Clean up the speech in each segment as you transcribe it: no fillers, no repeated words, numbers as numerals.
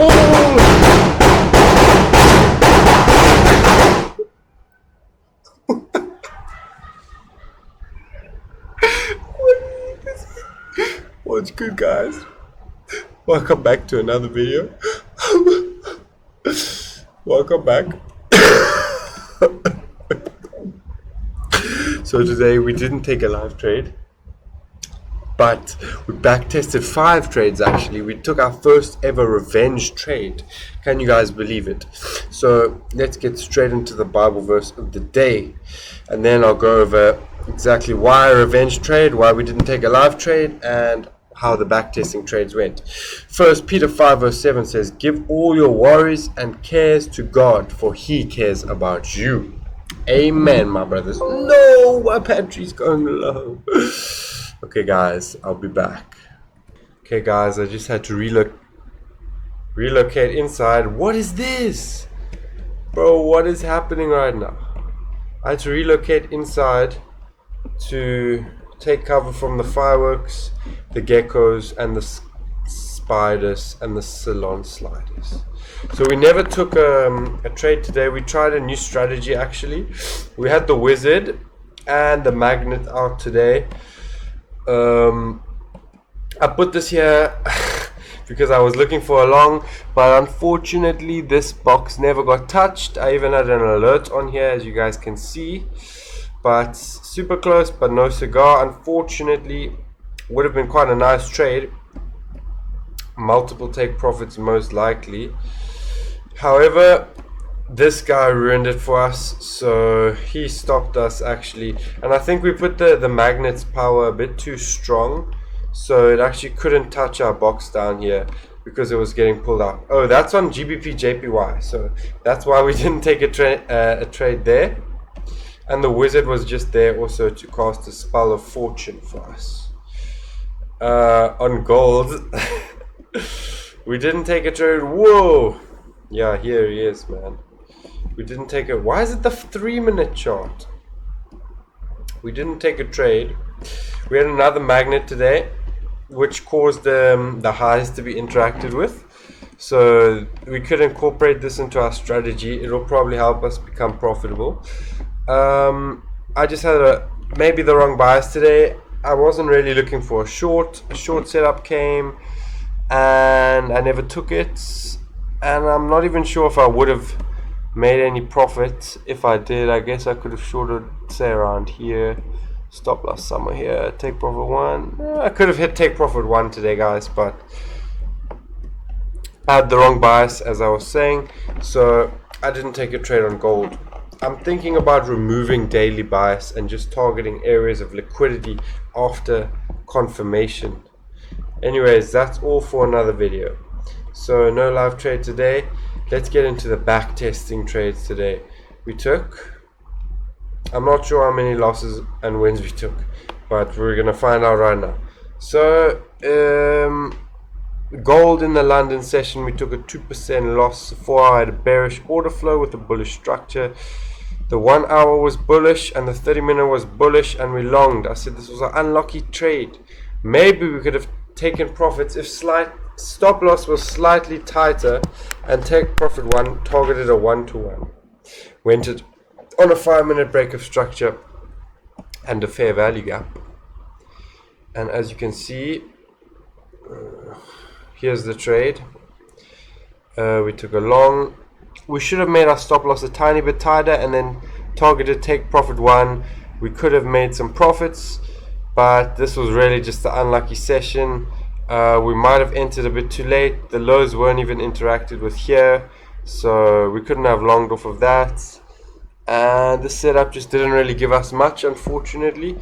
What's good, guys? Welcome back to another video. Welcome back. So today we didn't take a live trade, but we backtested 5 trades actually. We took our first ever revenge trade. Can you guys believe it? So let's get straight into the Bible verse of the day, and then I'll go over exactly why a revenge trade, why we didn't take a live trade, and how the backtesting trades went. First Peter 5 verse 7 says, "Give all your worries and cares to God, for He cares about you." Amen, my brothers. No, my pantry's going low. Okay, guys, I'll be back. Okay, guys, I just had to relocate inside. What is this? Bro, what is happening right now? I had to relocate inside to take cover from the fireworks, the geckos, and the spiders, and the salon sliders. So we never took a trade today. We tried a new strategy actually. We had the wizard and the magnet out today. I put this here because I was looking for a long, but unfortunately this box never got touched. I even had an alert on here, as you guys can see, but super close, but no cigar. Unfortunately, would have been quite a nice trade, multiple take profits most likely. However, this guy ruined it for us, so he stopped us actually, and I think we put the magnet's power a bit too strong, so it actually couldn't touch our box down here because it was getting pulled out. Oh, that's on GBPJPY, so that's why we didn't take a trade there. And the wizard was just there also to cast a spell of fortune for us. On gold, we didn't take a trade. Whoa! Yeah, here he is, man. We didn't take a... Why is it the 3-minute chart? We didn't take a trade. We had another magnet today, which caused the highs to be interacted with. So we could incorporate this into our strategy. It'll probably help us become profitable. I just had maybe the wrong bias today. I wasn't really looking for a short. A short setup came and I never took it, and I'm not even sure if I would have made any profit. If I did, I guess I could have shorted, say, around here, stop loss somewhere here, take profit 1. I could have hit take profit 1 today, guys, but I had the wrong bias, as I was saying, so I didn't take a trade on gold. I'm thinking about removing daily bias and just targeting areas of liquidity after confirmation. Anyways, that's all for another video. So no live trade today. Let's get into the back testing trades today. We took, I'm not sure how many losses and wins we took, but we're gonna find out right now. So gold in the London session, we took a 2% loss. 4-hour had a bearish order flow with a bullish structure. The 1 hour was bullish and the 30-minute was bullish, and we longed. I said this was an unlucky trade. Maybe we could have taken profits if stop loss was slightly tighter, and take profit 1 targeted a 1-to-1. Went it on a 5-minute break of structure and a fair value gap. And as you can see, here's the trade. We took a long. We should have made our stop loss a tiny bit tighter and then targeted take profit 1. We could have made some profits, but this was really just an unlucky session. We might have entered a bit too late. The lows weren't even interacted with here, so we couldn't have longed off of that. And the setup just didn't really give us much, unfortunately.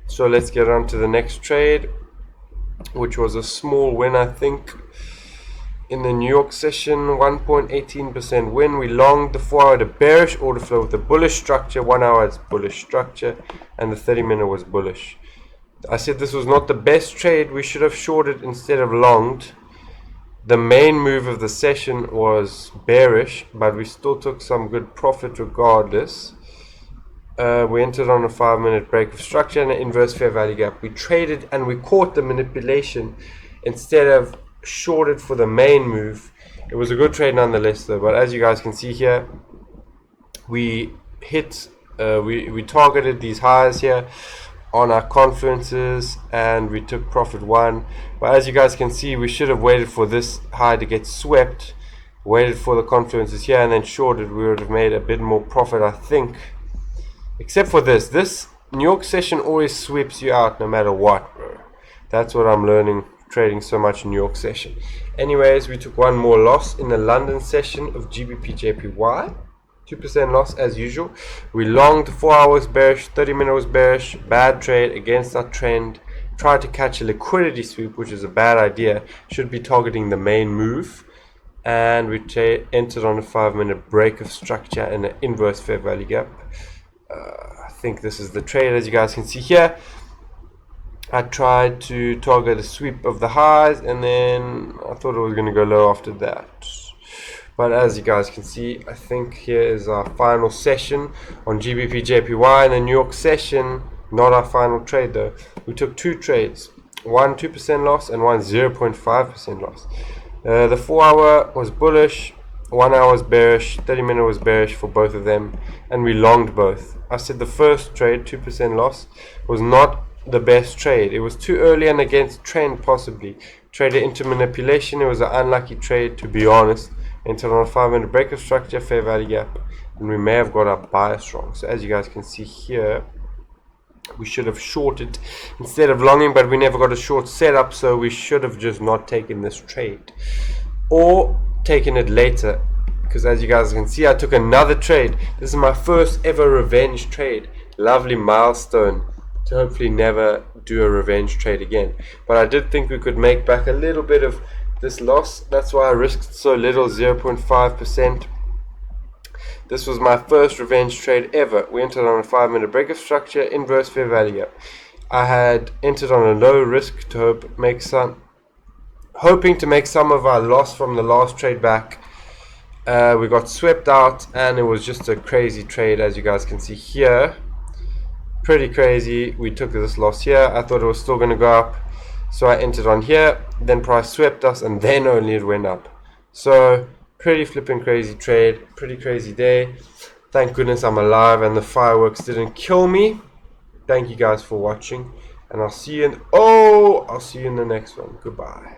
So let's get on to the next trade, which was a small win, I think. In the New York session, 1.18% win. We longed the 4-hour had a bearish order flow with a bullish structure. 1 hour has bullish structure, and the 30-minute was bullish. I said this was not the best trade. We should have shorted instead of longed. The main move of the session was bearish, but we still took some good profit regardless. We entered on a 5-minute break of structure and an inverse fair value gap. We traded and we caught the manipulation instead of shorted for the main move, It was a good trade nonetheless though, but as you guys can see here, we hit we targeted these highs here on our confluences and we took profit 1. But as you guys can see, we should have waited for this high to get swept, waited for the confluences here and then shorted. We would have made a bit more profit, I think, except for this New York session always sweeps you out no matter what, bro. That's what I'm learning trading so much in New York session. Anyways, we took one more loss in the London session of GBPJPY. 2% loss as usual. We longed 4 hours bearish, 30-minute was bearish, bad trade against our trend. Tried to catch a liquidity sweep, which is a bad idea. Should be targeting the main move. And we entered on a 5-minute break of structure and an inverse fair value gap. I think this is the trade, as you guys can see here. I tried to target a sweep of the highs and then I thought it was going to go low after that. But as you guys can see, I think here is our final session on GBPJPY in the New York session. Not our final trade though. We took 2 trades, one 2% loss and one 0.5% loss. The 4 hour was bullish, 1 hour was bearish, 30-minute was bearish for both of them, and we longed both. I said the first trade, 2% loss, was not the best trade. It was too early and against trend possibly. Traded into manipulation. It was an unlucky trade, to be honest. Entered on a 5-minute break of structure, fair value gap, and we may have got our bias wrong. So as you guys can see here, we should have shorted instead of longing, but we never got a short setup, so we should have just not taken this trade or taken it later, because as you guys can see, I took another trade. This is my first ever revenge trade. Lovely milestone to hopefully never do a revenge trade again. But I did think we could make back a little bit of this loss. That's why I risked so little, 0.5%. This was my first revenge trade ever. We entered on a 5-minute break of structure, inverse fair value gap. I had entered on a low risk to hoping to make some of our loss from the last trade back. We got swept out and it was just a crazy trade, as you guys can see here. Pretty crazy. We took this loss here. I thought it was still going to go up, so I entered on here, then price swept us and then only it went up. So pretty flipping crazy trade, pretty crazy day. Thank goodness I'm alive and the fireworks didn't kill me. Thank you guys for watching, and I'll see you in the next one. Goodbye.